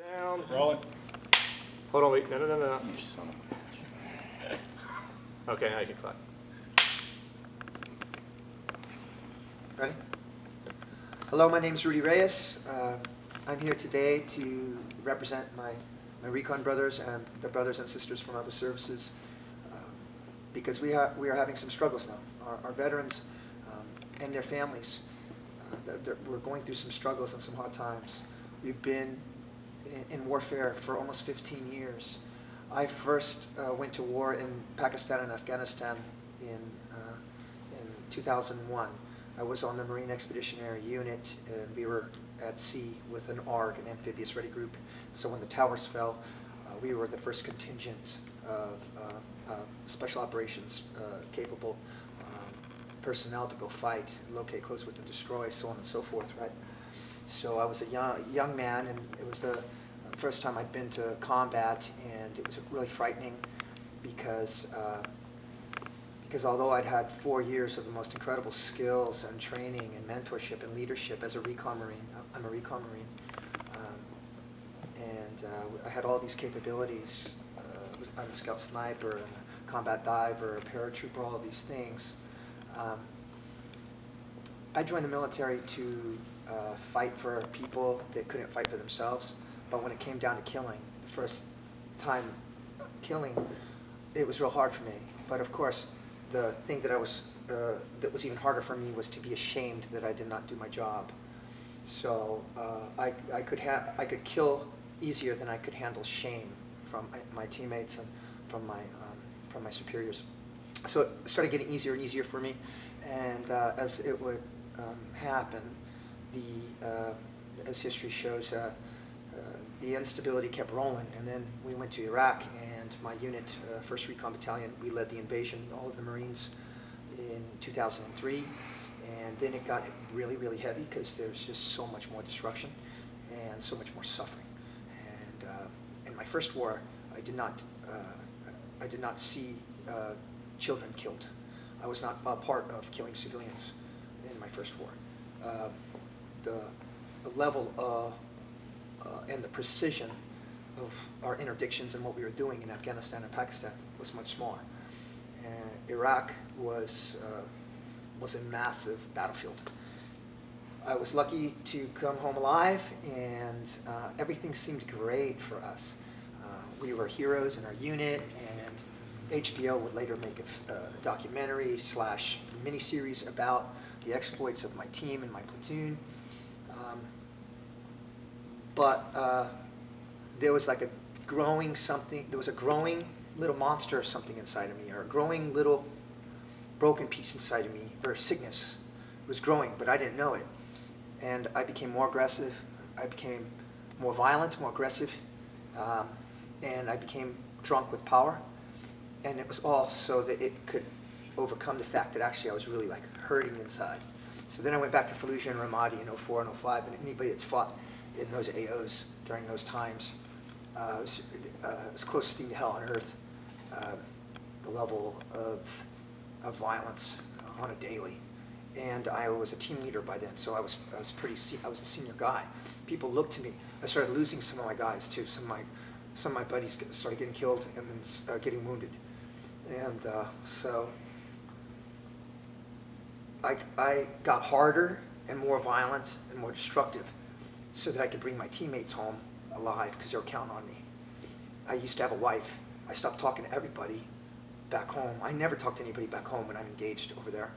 Sound. Rolling. Hold on, wait. No. You son of a Okay, now you can clap. Ready? Hello, my name is Rudy Reyes. I'm here today to represent my recon brothers and the brothers and sisters from other services because we are having some struggles now. Our veterans and their families, we're going through some struggles and some hard times. We've been in warfare for almost 15 years. I first went to war in Pakistan and Afghanistan in 2001. I was on the Marine Expeditionary Unit, and we were at sea with an ARG, an amphibious ready group. So when the towers fell, we were the first contingent of special operations capable personnel to go fight, locate, close with, and destroy, so on and so forth, right? So I was a young man, and it was the first time I'd been to combat, and it was really frightening because although I'd had 4 years of the most incredible skills and training and mentorship and leadership as a recon Marine, I'm a recon Marine, and I had all these capabilities. I'm a scout sniper, and a combat diver, a paratrooper, all of these things. I joined the military to fight for people that couldn't fight for themselves, but when it came down to killing, the first time killing, it was real hard for me. But of course, the thing that was even harder for me was to be ashamed that I did not do my job. So I could kill easier than I could handle shame from my teammates and from my superiors. So it started getting easier and easier for me, and as it would happen, as history shows, the instability kept rolling, and then we went to Iraq, and my unit, 1st Recon Battalion, we led the invasion, all of the Marines, in 2003, and then it got really, really heavy because there's just so much more destruction and so much more suffering. And in my first war, I did not see children killed. I was not a part of killing civilians in my first war. The level and the precision of our interdictions and what we were doing in Afghanistan and Pakistan was much smaller. Iraq was a massive battlefield. I was lucky to come home alive, and everything seemed great for us. We were heroes in our unit, and HBO would later make a documentary / miniseries about the exploits of my team and my platoon. But there was like a growing little monster or something inside of me, or a growing little broken piece inside of me, or sickness. It was growing, but I didn't know it. And I became more aggressive. I became more violent, more aggressive, and I became drunk with power. And it was all so that it could overcome the fact that actually I was really like hurting inside. So then I went back to Fallujah and Ramadi in 04 and 05, and anybody that's fought in those AOs during those times, it was closest thing to hell on earth, the level of violence on a daily. And I was a team leader by then, so I was a senior guy. People looked to me. I started losing some of my guys too. Some of my buddies started getting killed and then getting wounded. And so I got harder and more violent and more destructive so that I could bring my teammates home alive because they were counting on me. I used to have a wife. I stopped talking to everybody back home. I never talk to anybody back home when I'm engaged over there.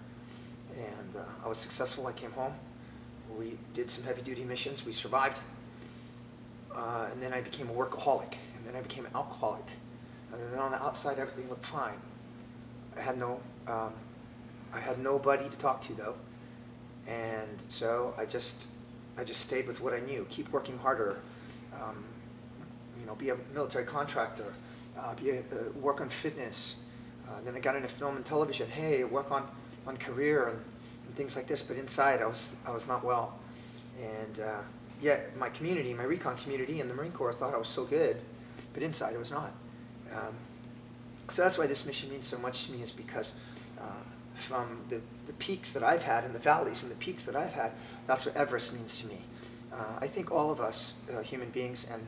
And I was successful. I came home. We did some heavy-duty missions. We survived. And then I became a workaholic. And then I became an alcoholic. And then on the outside, everything looked fine. I had nobody to talk to, though. And so I just stayed with what I knew. Keep working harder. Be a military contractor. Work on fitness. Then I got into film and television. Hey, work on career and things like this. But inside, I was not well. And yet my community, my recon community and the Marine Corps thought I was so good. But inside, I was not. So that's why this mission means so much to me, is because from the peaks that I've had and the valleys and the peaks that I've had, that's what Everest means to me. I think all of us, human beings and